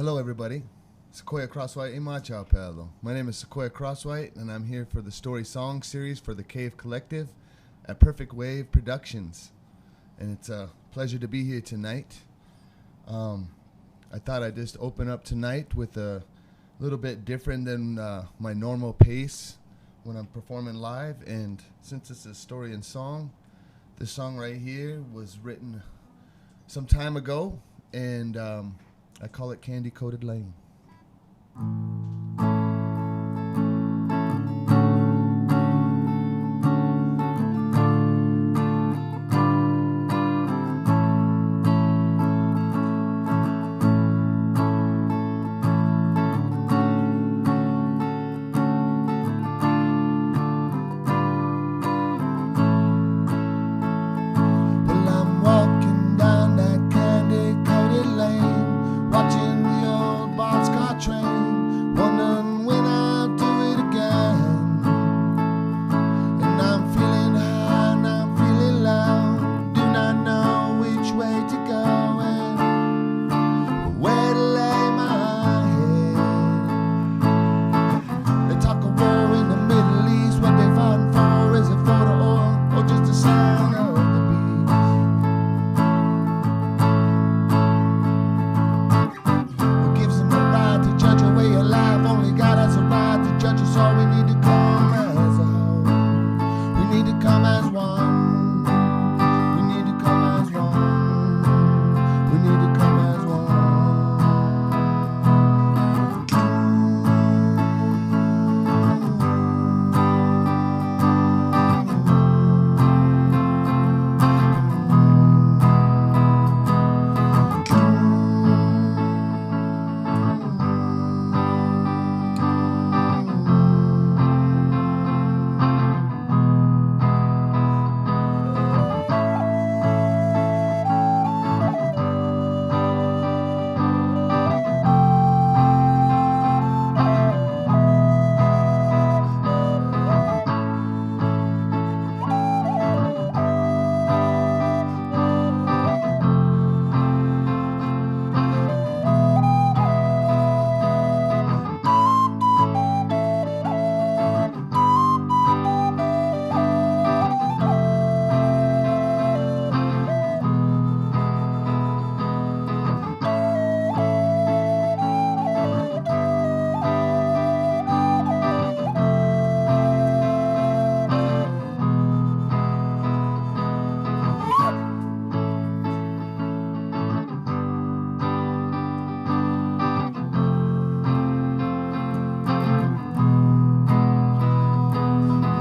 Hello, everybody. Sequoia Crosswhite in Macha Pelo. My name is Sequoia Crosswhite, and I'm here for the Story Song series for the Cave Collective at Perfect Wave Productions. And it's a pleasure to be here tonight. I thought I'd just open up tonight with a little bit different than my normal pace when I'm performing live. And since it's a story and song, this song right here was written some time ago, and I call it Candy Coated Lane.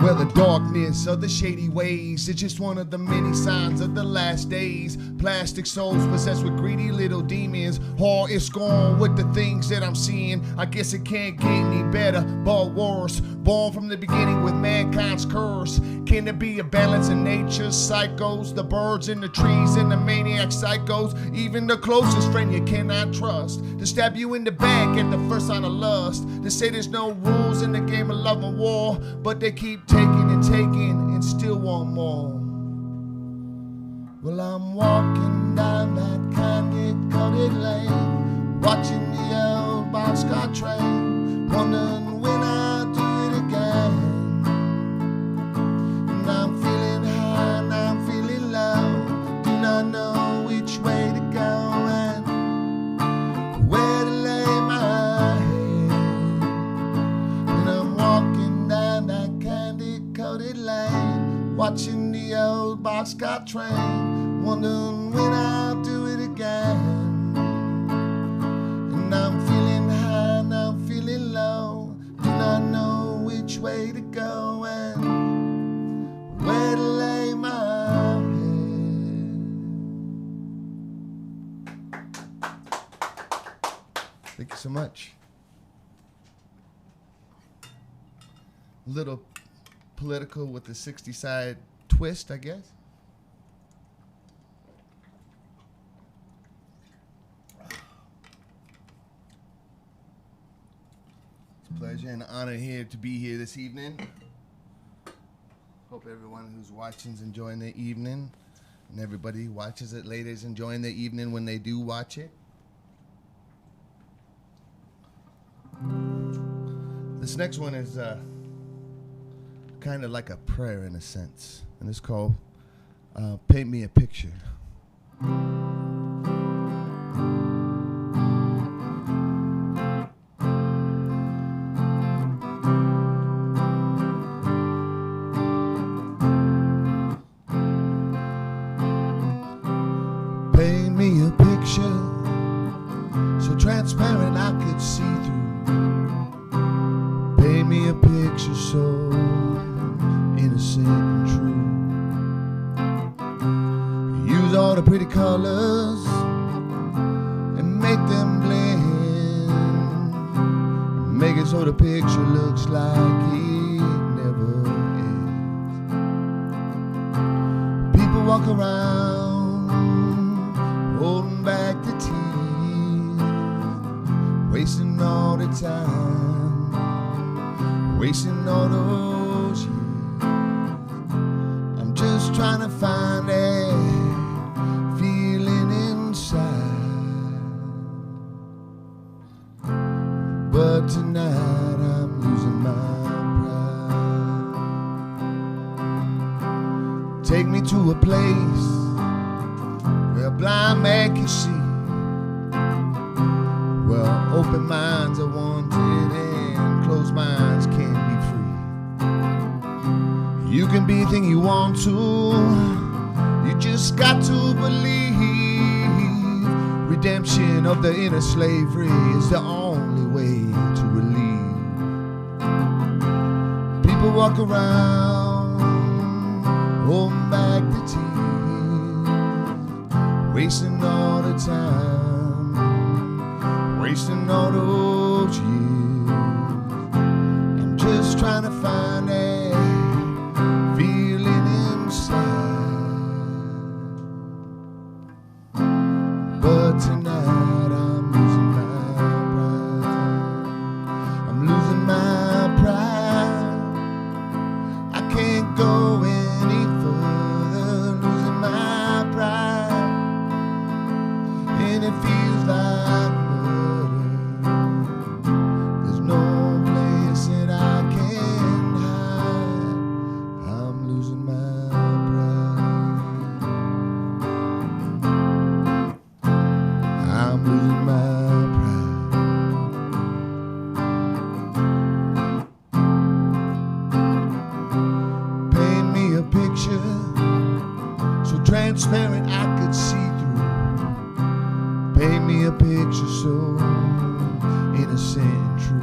The darkness of the shady ways, it's just one of the many signs of the last days. Plastic souls possessed with greedy little demons. Heart is gone with the things that I'm seeing. I guess it can't get any better, but worse. Born from the beginning with mankind's curse. Can there be a balance in nature's cycles? The birds and the trees and the maniac psychos. Even the closest friend you cannot trust. To stab you in the back at the first sign of lust. To say there's no rules in the game of love and war, but they keep taking and taking and still want more. Well, I'm walking down that candy-coated lane, watching the old boxcar train, wondering when I'll do it again. And I'm feeling high and I'm feeling low, do not know which way to go and where to lay my head. And I'm walking down that candy-coated lane, watching the old boxcar train, wondering when I'll do it again. And I'm feeling high and I'm feeling low, do not know which way to go and where to lay my head. Thank you so much. A little political with the 60-side twist, I guess. It's a pleasure and honor here to be here this evening. Hope everyone who's watching is enjoying their evening, and everybody who watches it later is enjoying their evening when they do watch it. This next one is kind of like a prayer in a sense, and it's called Paint Me a Picture. Paint me a picture so transparent I could see through. Paint me a picture so innocent and true. Use all the pretty colors and make them blend. Make it so the picture looks like it never ends. People walk around holding back the tears, wasting all the time, wasting all those years. I'm just trying to find that feeling inside, but tonight I'm losing my pride. Take me to a place where a blind man can see, where open minds are wanted and closed minds can't be free. You can be anything you want to, you just got to believe. Redemption of the inner slavery is the only way to relieve. People walk around holding back the tears, wasting all the time, wasting all those years. I'm just trying to find that feeling inside, but tonight I'm losing my pride. I'm losing my pride. I can't go any further, losing my pride, and it feels like there's no place that I can hide. I'm losing my pride. I'm losing my pride. Paint me a picture so transparent I could see through. Paint me a picture so innocent and true.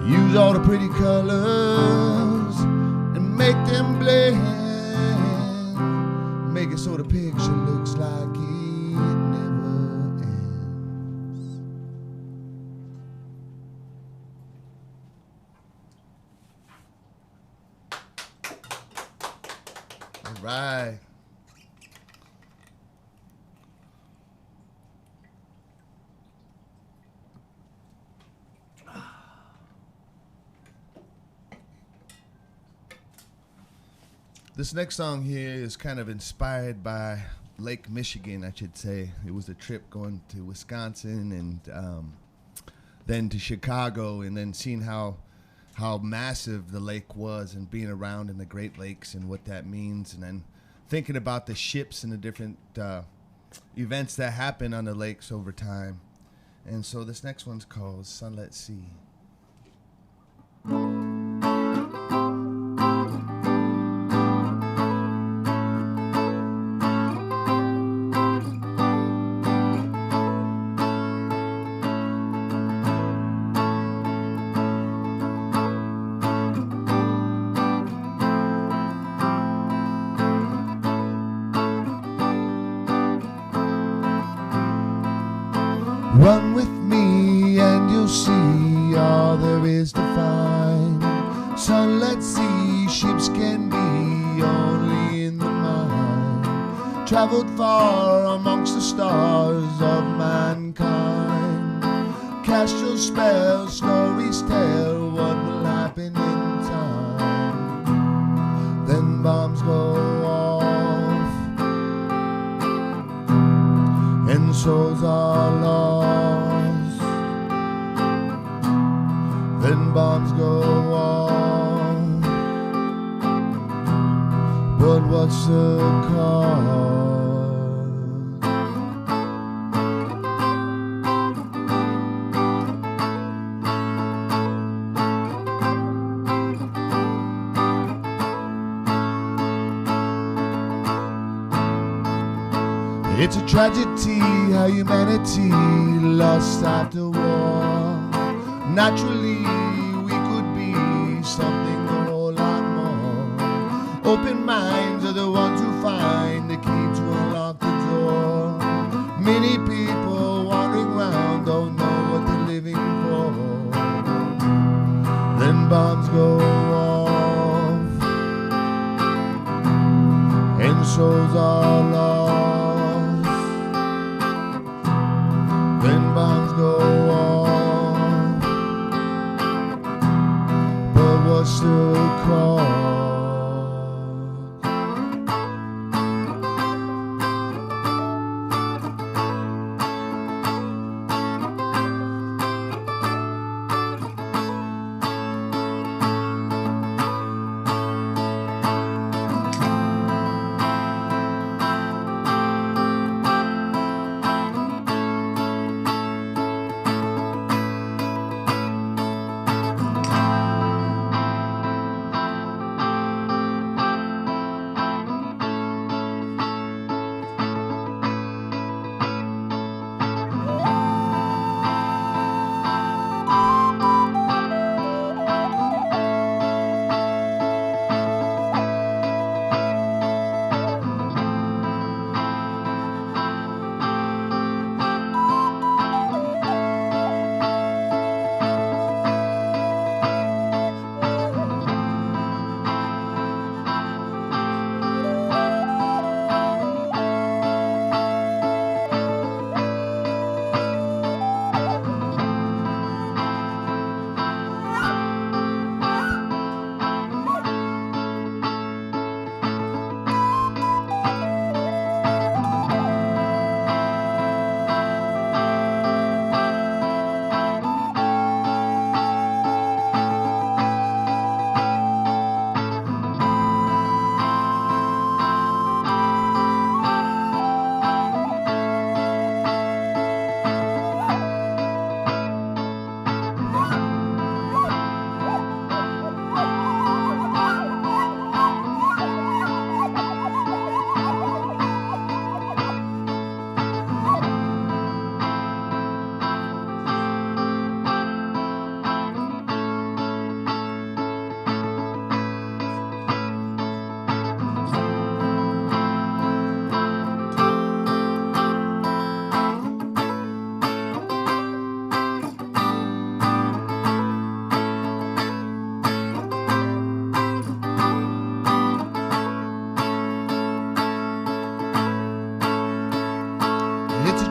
Use all the pretty colors and make them blend. Make it so the picture looks like it never ends. All right. This next song here is kind of inspired by Lake Michigan, I should say. It was a trip going to Wisconsin and then to Chicago, and then seeing how massive the lake was and being around in the Great Lakes and what that means, and then thinking about the ships and the different events that happen on the lakes over time. And so this next one's called Sunlit Sea. Run with me and you'll see all there is to find. Sunlit sea, ships can be only in the mind. Traveled far amongst the stars of mankind. Cast your spell, stories tell what will happen in time. Then bombs go off and souls are lost. then bombs go off. But what's the cause? It's a tragedy how humanity lost after war. Naturally, we could be something a whole lot more. Open minds are the ones who find the key to unlock the door. Many people wandering around don't know what they're living for. Then bombs go off and souls are lost. Then bombs go off, but what's the cause?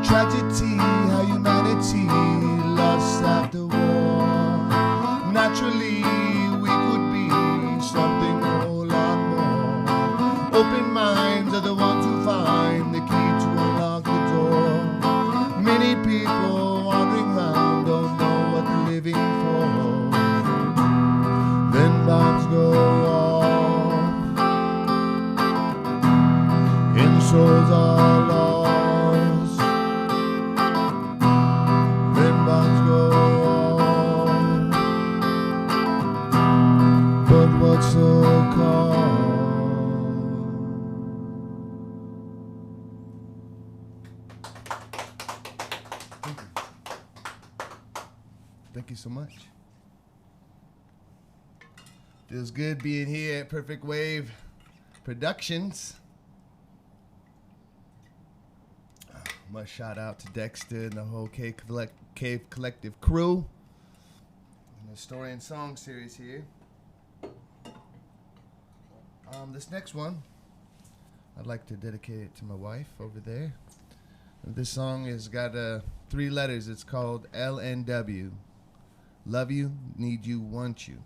Tragedy how humanity lost after war. Naturally, we could be something a whole lot more. Open minds are the ones who find the key to unlock the door. Many people wandering around don't know what they're living for. Then bombs go off and souls are lost. What's the cause? Thank you so much. Feels good being here at Perfect Wave Productions. Much shout out to Dexter and the whole Cave Collective crew. And the story and song series here. This next one, I'd like to dedicate it to my wife over there. This song has got 3 letters. It's called LNW. Love you, need you, want you.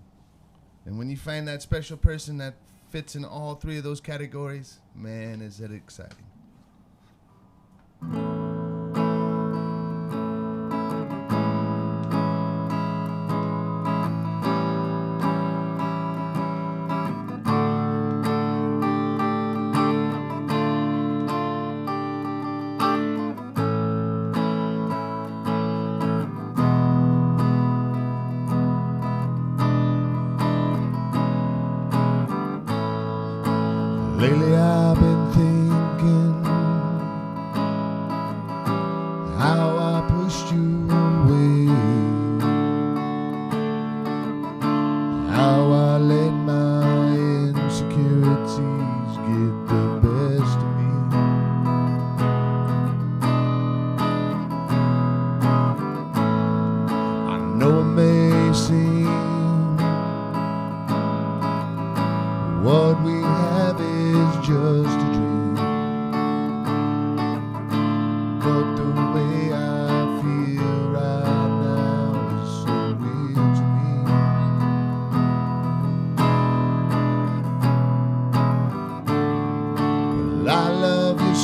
And when you find that special person that fits in all 3 of those categories, man, is it exciting.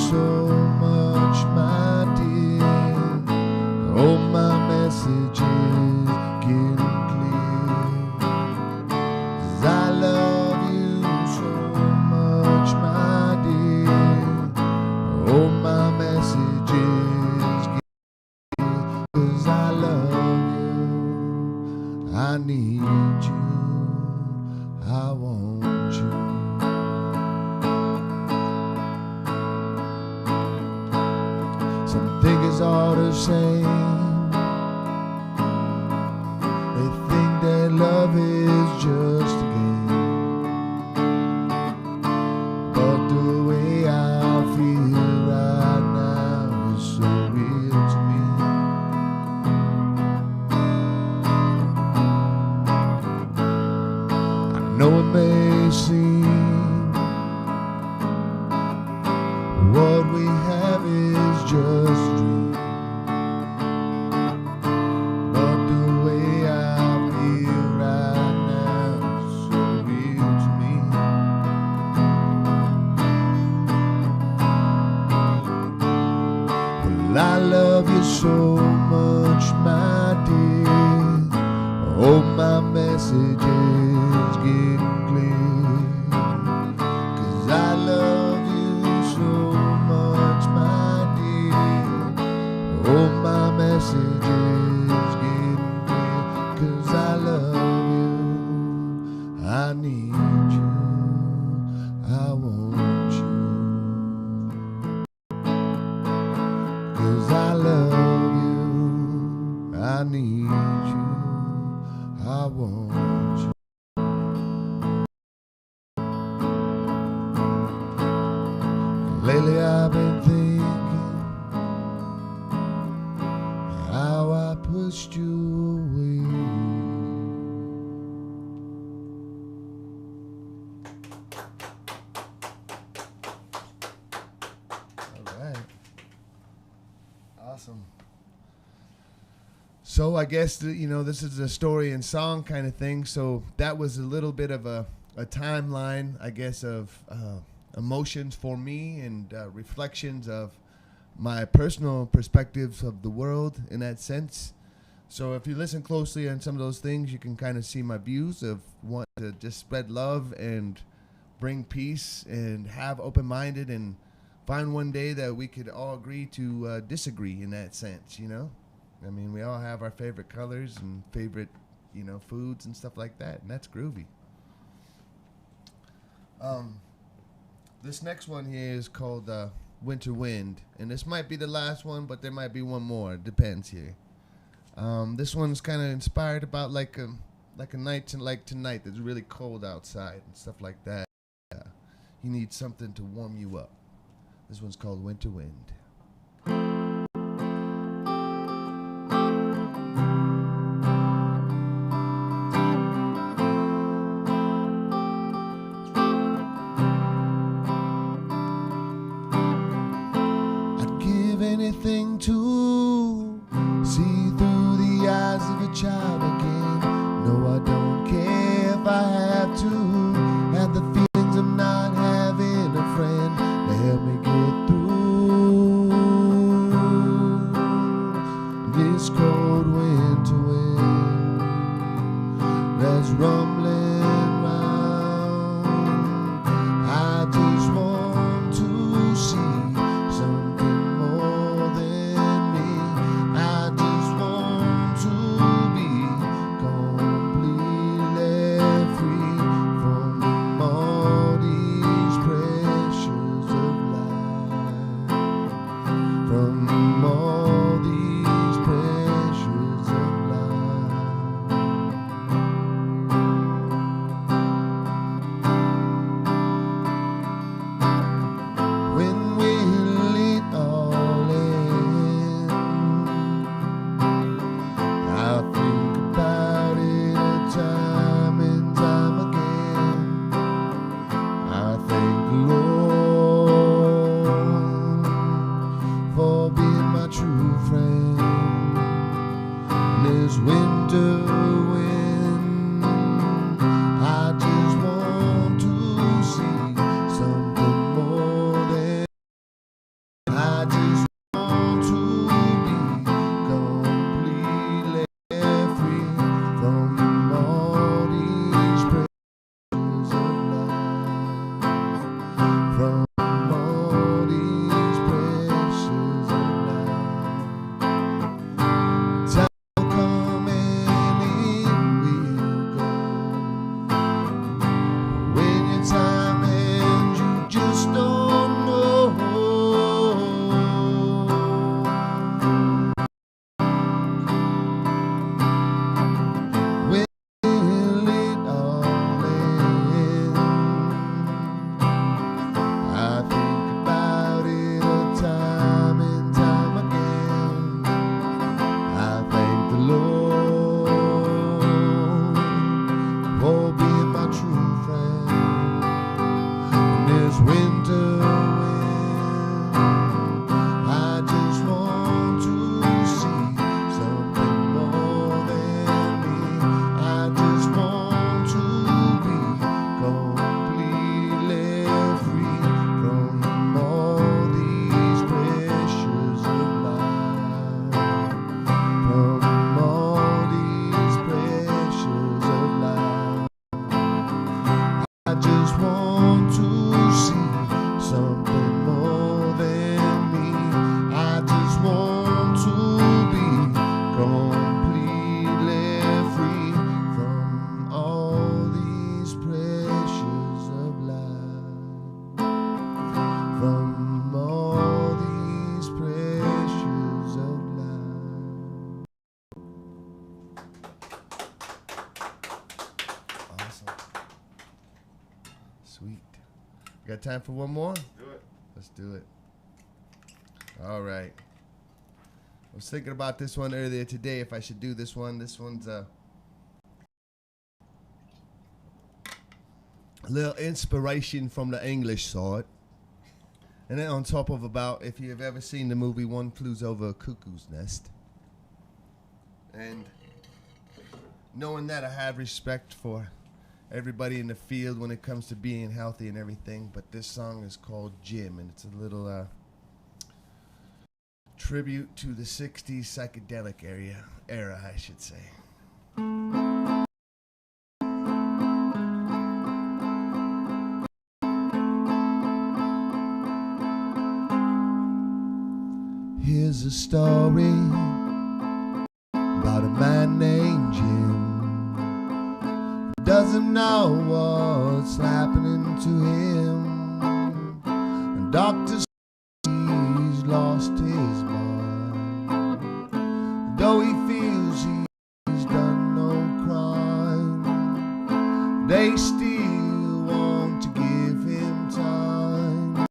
so much, my dear. Oh, my message is getting clear. 'Cause I love you so much, my dear. Oh, my message is getting clear. 'Cause I love you, I need you, I want you. Some think it's all the same. They think that love is just a game. But the way I feel right now is so real to me. I know it may seem what we have is just a dream, but the way I feel right now is so real to me. Well, I love you so much, my dear. Oh, my message is getting clear. 'Cause I love you so much, my dear. Oh, my message is getting clear. 'Cause I love you, I need you, I want you. 'Cause I love you, I need you, I want you. Lately I've been thinking how I pushed you away. All right. Awesome. So I guess this is a story and song kind of thing. So that was a little bit of a timeline, I guess, of emotions for me and reflections of my personal perspectives of the world in that sense. So if you listen closely on some of those things, you can kind of see my views of wanting to just spread love and bring peace and have open-minded and find one day that we could all agree to disagree in that sense, I mean, we all have our favorite colors and favorite, foods and stuff like that, and that's groovy. This next one here is called Winter Wind, and this might be the last one, but there might be one more. It depends here. This one's kind of inspired about like a night like tonight that's really cold outside and stuff like that. You need something to warm you up. This one's called Winter Wind. Anything to see through the eyes of a child again. No, I don't care if I have to have the feelings of not having a friend to help me get through this cold winter wind that's rumbling round. I just want to see something more than me. I just want to be time for one more? Do it. Let's do it. All right. I was thinking about this one earlier today, if I should do this one. This one's a little inspiration from the English side. And then on top of about, if you've ever seen the movie One Flew Over a Cuckoo's Nest. And knowing that, I have respect for everybody in the field when it comes to being healthy and everything. But this song is called Jim, and it's a little tribute to the 60s psychedelic era, I should say. Here's a story about a man named Jim. Doesn't know what's happening to him. And doctors say he's lost his mind. Though he feels he's done no crime, they still want to give him time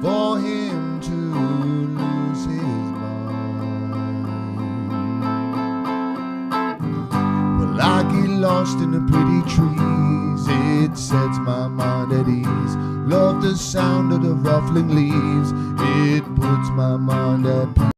for him to lose his mind. Well, I get lost in the pretty trees, it sets my mind at ease. Love the sound of the ruffling leaves, it puts my mind at peace.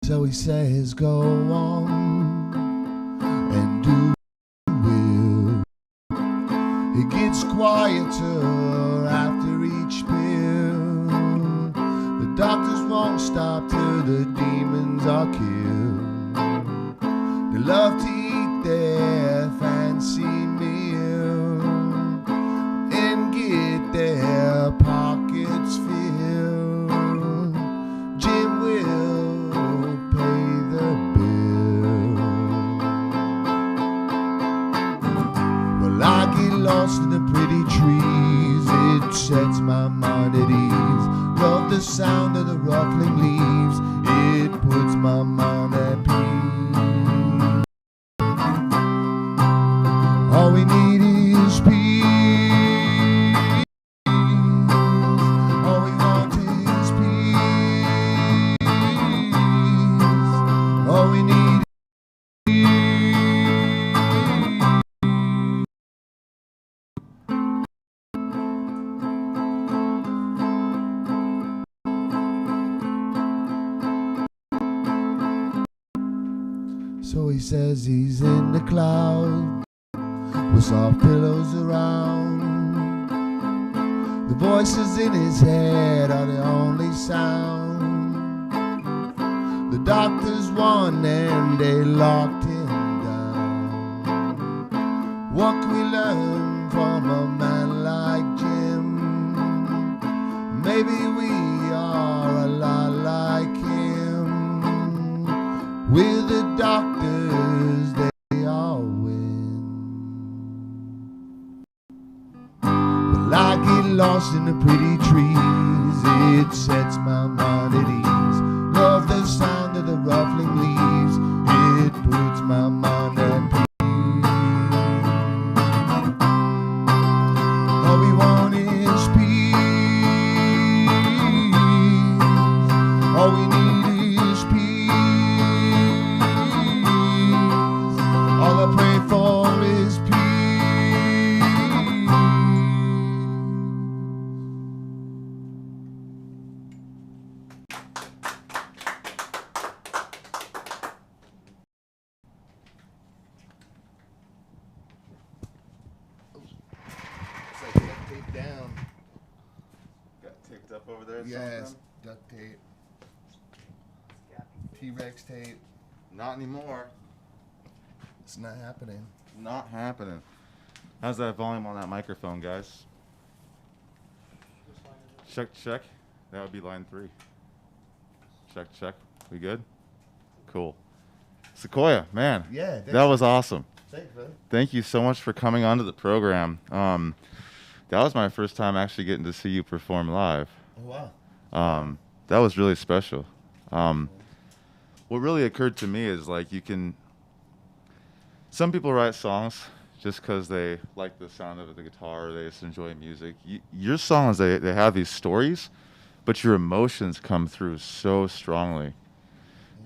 So he says, go on and do will. It gets quieter after each pill. The doctors won't stop till the demons are killed. They love to eat their fancy meal and get their pockets filled. Jim will pay the bill. Well, I get lost in the pretty trees, it sets my mind at ease. Love the sound of the ruffling leaves, it puts my mind at peace. All we need is peace. All we want is peace. All we need is So he says he's in the cloud with soft pillows around. The voices in his head are the only sound. The doctors won and they locked him down. What can we learn from a man like Jim? Maybe we are a lot like him. With the doctors, they all win. Well, I get lost in the pretty trees, it sets my mind at ease. Love the sound of the ruffling leaves, it puts my mind at peace. All we want is peace. All we need is peace. All I pray for is peace. It's like duct tape down. Got taped up over there or Yes, something? duct tape. T-Rex tape. Not anymore. It's not happening. Not happening. How's that volume on that microphone, guys? Check, check. That would be line 3. Check, check. We good? Cool. Sequoia, man. Yeah. That was awesome. Thanks, brother. Thank you so much for coming onto the program. That was my first time actually getting to see you perform live. Oh, wow. That was really special. What really occurred to me is like some people write songs just because they like the sound of the guitar, or they just enjoy music. Your songs, they have these stories, but your emotions come through so strongly.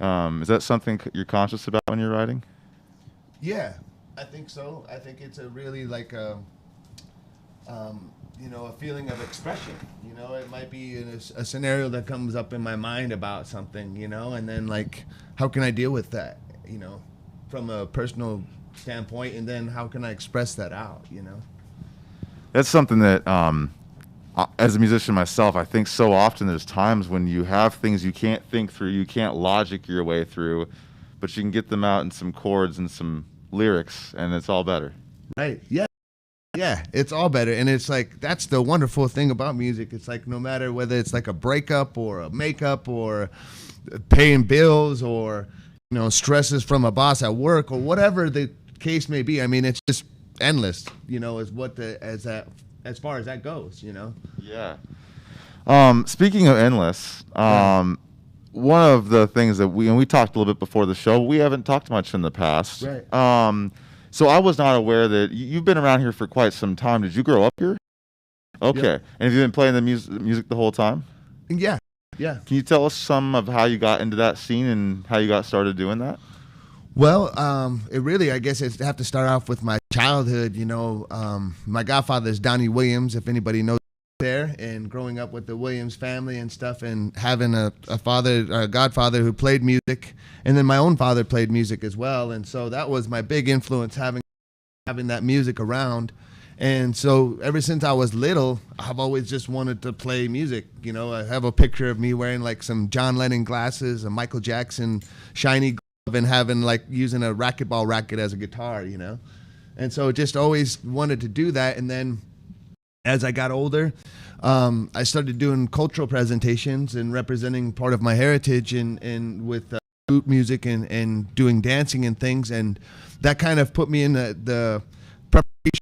Is that something you're conscious about when you're writing? Yeah, I think so. I think it's a really like a feeling of expression. It might be in a scenario that comes up in my mind about something, and then like, how can I deal with that, from a personal standpoint, and then how can I express that out, That's something that, as a musician myself, I think so often there's times when you have things you can't think through, you can't logic your way through, but you can get them out in some chords and some lyrics, and it's all better. Right. Yeah. Yeah, it's all better. And it's like, that's the wonderful thing about music. It's like, no matter whether it's like a breakup or a makeup or paying bills or, stresses from a boss at work or whatever the case may be. I mean, it's just endless, as far as that goes, Yeah. Speaking of endless, one of the things that we talked a little bit before the show, we haven't talked much in the past. Right. So I was not aware that you've been around here for quite some time. Did you grow up here? Okay. Yep. And have you been playing the music the whole time? Yeah. Yeah. Can you tell us some of how you got into that scene and how you got started doing that? Well, it really, I guess I have to start off with my childhood. My godfather is Donnie Williams, if anybody knows there, and growing up with the Williams family and stuff, and having a godfather who played music, and then my own father played music as well, and so that was my big influence, having that music around. And so ever since I was little, I've always just wanted to play music. I have a picture of me wearing like some John Lennon glasses, a Michael Jackson shiny glove, and having like using a racquetball racket as a guitar, and so just always wanted to do that. And then as I got older, I started doing cultural presentations and representing part of my heritage and with flute music and doing dancing and things, and that kind of put me in the preparation.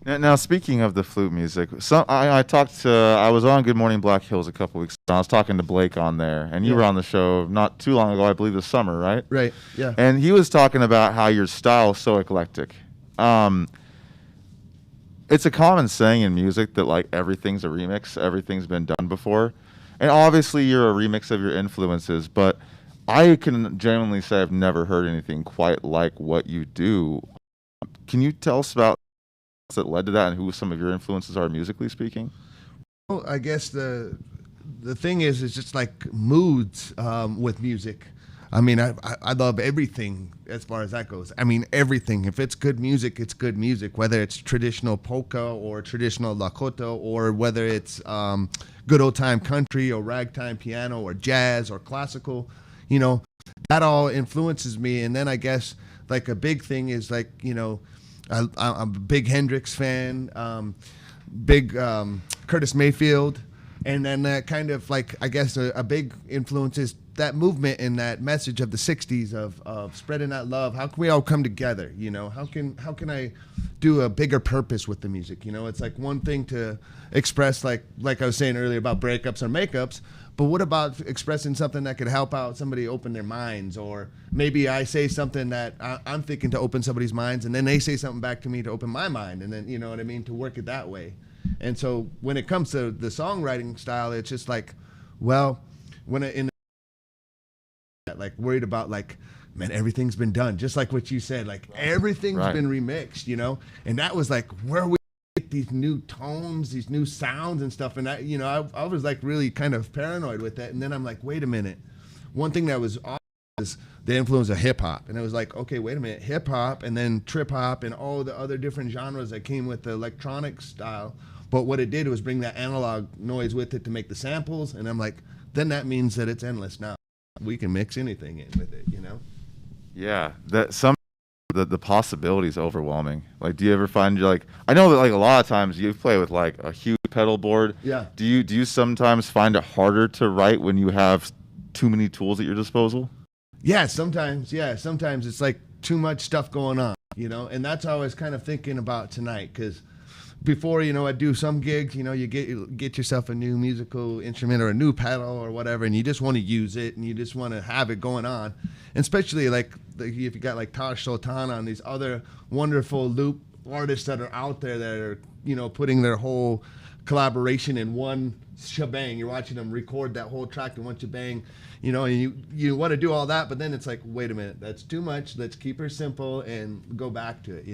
Now, speaking of the flute music, I was on Good Morning Black Hills a couple weeks ago. I was talking to Blake on there, and you were on the show not too long ago, I believe this summer, right? Right, yeah. And he was talking about how your style is so eclectic. It's a common saying in music that like everything's a remix, everything's been done before. And obviously you're a remix of your influences, but I can genuinely say I've never heard anything quite like what you do. Can you tell us about that led to that and who some of your influences are musically speaking? Well, I guess the thing is just like moods with music. I mean, I love everything as far as that goes. I mean, everything. If it's good music, it's good music, whether it's traditional polka or traditional Lakota, or whether it's good old time country or ragtime piano or jazz or classical, that all influences me. And then I guess like a big thing is like, I'm a big Hendrix fan, big Curtis Mayfield. And then that kind of like, I guess a big influence is that movement and that message of the 60s of spreading that love. How can we all come together? How can I do a bigger purpose with the music? It's like one thing to express like I was saying earlier about breakups or makeups, but what about expressing something that could help out somebody open their minds? Or maybe I say something that I'm thinking to open somebody's minds, and then they say something back to me to open my mind, and then, you know what I mean, to work it that way. And so when it comes to the songwriting style, it's just like, well, like worried about like, man, everything's been done. Just like what you said, like everything's been remixed, and that was like where we get these new tones, these new sounds and stuff. And I was like really kind of paranoid with that. And then I'm like, wait a minute. One thing that was awesome is the influence of hip hop. And it was like, okay, wait a minute, hip hop and then trip hop and all the other different genres that came with the electronic style. But what it did was bring that analog noise with it to make the samples. And I'm like, then that means that it's endless now. We can mix anything in with it, Yeah, the possibility is overwhelming. Like, do you ever find you're like, I know that like a lot of times you play with like a huge pedal board. Yeah. Do you sometimes find it harder to write when you have too many tools at your disposal? Yeah, sometimes. Yeah, sometimes it's like too much stuff going on, and that's how I was kind of thinking about tonight, because before, I do some gigs, you get yourself a new musical instrument or a new pedal or whatever, and you just want to use it and you just want to have it going on. And especially like if you got like Taj Sultan on, these other wonderful loop artists that are out there that are, putting their whole collaboration in one shebang. You're watching them record that whole track in one shebang, and you want to do all that, but then it's like, wait a minute, that's too much. Let's keep her simple and go back to it,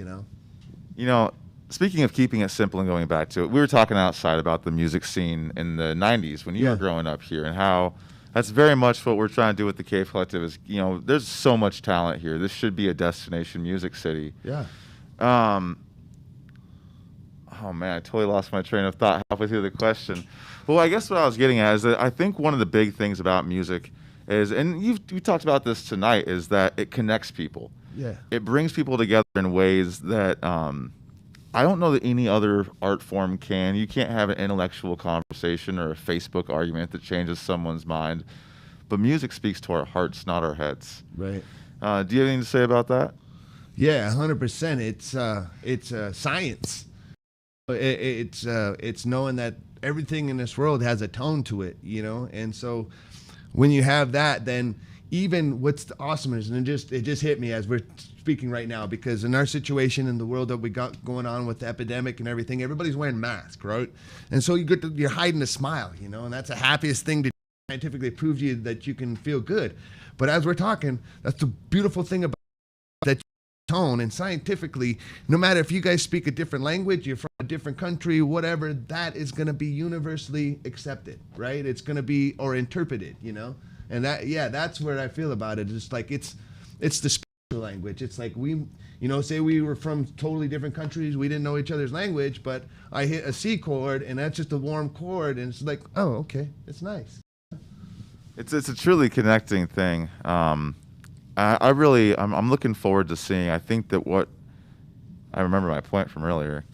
Speaking of keeping it simple and going back to it, we were talking outside about the music scene in the 90s when you were growing up here, and how that's very much what we're trying to do with the Cave Collective is, there's so much talent here. This should be a destination music city. Yeah. Oh, man, I totally lost my train of thought halfway through the question. Well, I guess what I was getting at is that I think one of the big things about music is, and you talked about this tonight, is that it connects people. Yeah. It brings people together in ways that I don't know that any other art form can. You can't have an intellectual conversation or a Facebook argument that changes someone's mind. But music speaks to our hearts, not our heads. Right. Do you have anything to say about that? Yeah, 100%. It's science. It's knowing that everything in this world has a tone to it, And so when you have that, then even what's awesome is, and it just hit me as we're speaking right now, because in our situation in the world that we got going on with the epidemic and everything, everybody's wearing masks, right? And so you're hiding a smile, and that's the happiest thing to scientifically prove to you that you can feel good. But as we're talking, that's the beautiful thing about that tone, and scientifically, no matter if you guys speak a different language, you're from a different country, whatever, that is going to be universally accepted, right? It's going to be, or interpreted, And that's where I feel about it. It's like it's the spiritual language. It's like say we were from totally different countries, we didn't know each other's language, but I hit a C chord and that's just a warm chord, and it's like, oh, okay, it's nice. It's a truly connecting thing. I'm looking forward to seeing. I think that what I remember my point from earlier.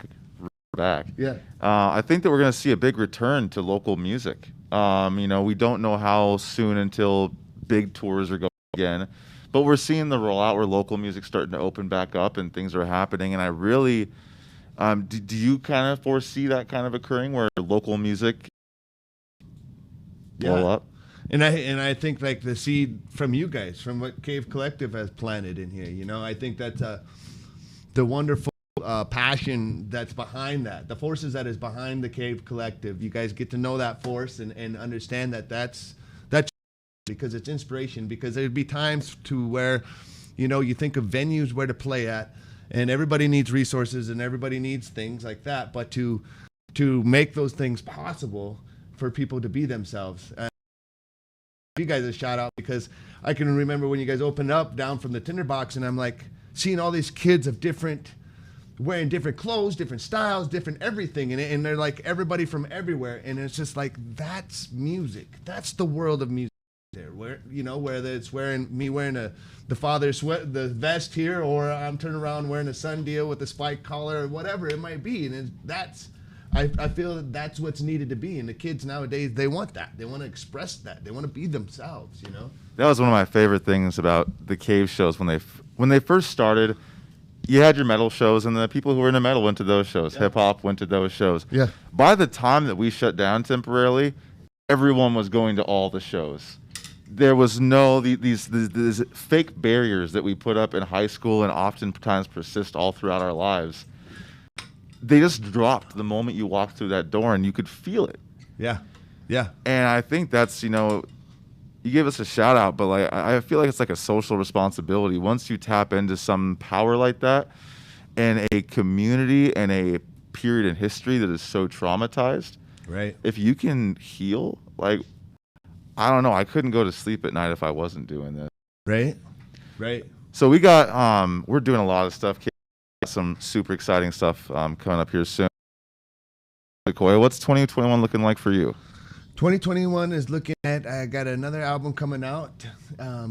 Back. Yeah. I think that we're going to see a big return to local music. We don't know how soon until big tours are going again, but we're seeing the rollout where local music's starting to open back up and things are happening. And I really, do you kind of foresee that kind of occurring where local music blow up? And I think like the seed from you guys, from what Cave Collective has planted in here, I think that's the wonderful passion that's behind that, the forces that is behind the Cave Collective. You guys get to know that force and understand that's because it's inspiration, because there'd be times to where you think of venues where to play at, and everybody needs resources and everybody needs things like that, but to make those things possible for people to be themselves. You guys a shout out, because I can remember when you guys opened up down from the tinderbox, and I'm like seeing all these kids of wearing different clothes, different styles, different everything, and they're like everybody from everywhere, and it's just like, that's music. That's the world of music there, where whether it's wearing the father's the vest here, or I'm turning around wearing a sun deal with a spike collar, or whatever it might be, and I feel that that's what's needed to be, and the kids nowadays, they want that. They want to express that. They want to be themselves, That was one of my favorite things about the Cave shows when they first started. You had your metal shows, and the people who were into metal went to those shows. Yeah. Hip hop went to those shows. Yeah. By the time that we shut down temporarily, everyone was going to all the shows. There was no these fake barriers that we put up in high school and oftentimes persist all throughout our lives. They just dropped the moment you walked through that door, and you could feel it. Yeah. Yeah. And I think that's, you gave us a shout out, but like I feel like it's like a social responsibility. Once you tap into some power like that in a community and a period in history that is so traumatized, right? If you can heal, like, I don't know, I couldn't go to sleep at night if I wasn't doing this. Right. So we got we're doing a lot of stuff. Some super exciting stuff coming up here soon. Sequoia, what's 2021 looking like for you? 2021 is looking at, I got another album coming out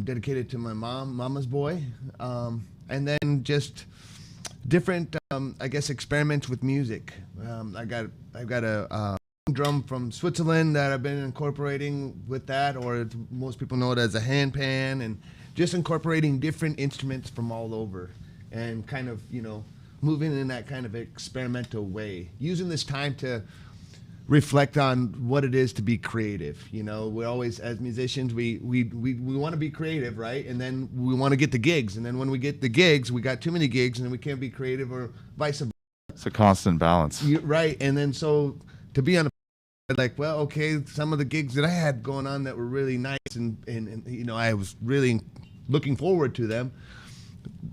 dedicated to my mama's boy, and then just different experiments with music. I've got a drum from Switzerland that I've been incorporating with that, or most people know it as a hand pan, and just incorporating different instruments from all over and kind of, moving in that kind of experimental way, using this time to reflect on what it is to be creative. We always, as musicians, we want to be creative, right? And then we want to get the gigs, and then when we get the gigs, we got too many gigs, and then we can't be creative, or vice versa. It's a constant balance. Right. And then so to be on like, well, okay, some of the gigs that I had going on that were really nice, and I was really looking forward to them,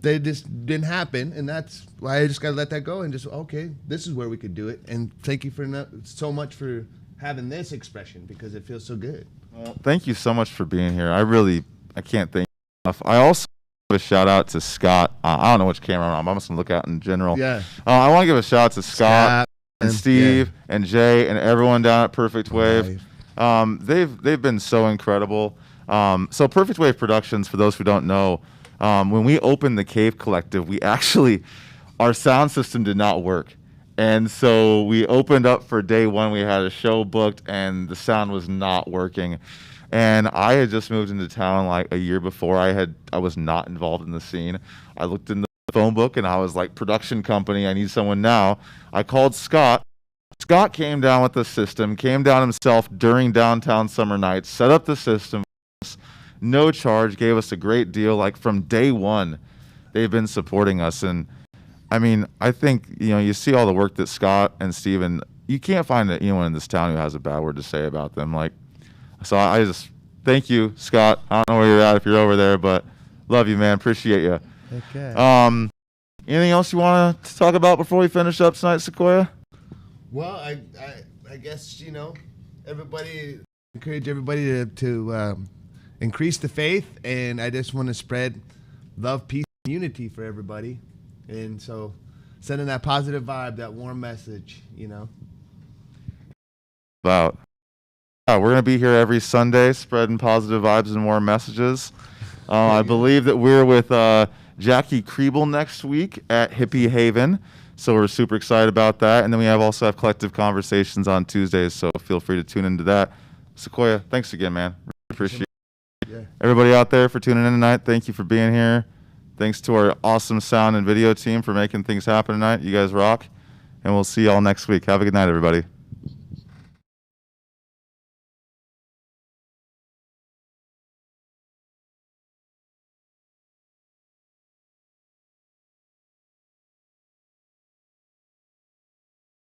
they just didn't happen, and that's why I just got to let that go and just, okay, this is where we could do it. And thank you so much for having this expression, because it feels so good. Well, thank you so much for being here. I can't thank you enough. I also give a shout out to Scott. I don't know which camera I'm just gonna look at in general. Yeah. I want to give a shout out to Scott and Steve and Jay and everyone down at Perfect Wave. They've been so incredible. So Perfect Wave Productions, for those who don't know, when we opened the Cave Collective, our sound system did not work. And so we opened up for day one. We had a show booked, and the sound was not working. And I had just moved into town like a year before. I was not involved in the scene. I looked in the phone book, and I was like, production company, I need someone now. I called Scott. Scott came down with the system, came down himself during downtown summer nights, set up the system, no charge, gave us a great deal. Like from day one, they've been supporting us. And I mean, I think, you see all the work that Scott and Steven, you can't find anyone in this town who has a bad word to say about them. So I just thank you, Scott. I don't know where you're at if you're over there, but love you, man. Appreciate you. Okay. Anything else you want to talk about before we finish up tonight, Sequoia? Well, I guess, encourage everybody to increase the faith, and I just want to spread love, peace, and unity for everybody. And so sending that positive vibe, that warm message, We're going to be here every Sunday spreading positive vibes and warm messages. I believe that we're with Jackie Kriebel next week at Hippie Haven. So we're super excited about that. And then we also have collective conversations on Tuesdays, so feel free to tune into that. Sequoia, thanks again, man. Really appreciate it. Yeah. Everybody out there for tuning in tonight, thank you for being here. Thanks to our awesome sound and video team for making things happen tonight. You guys rock. And we'll see y'all next week. Have a good night, everybody.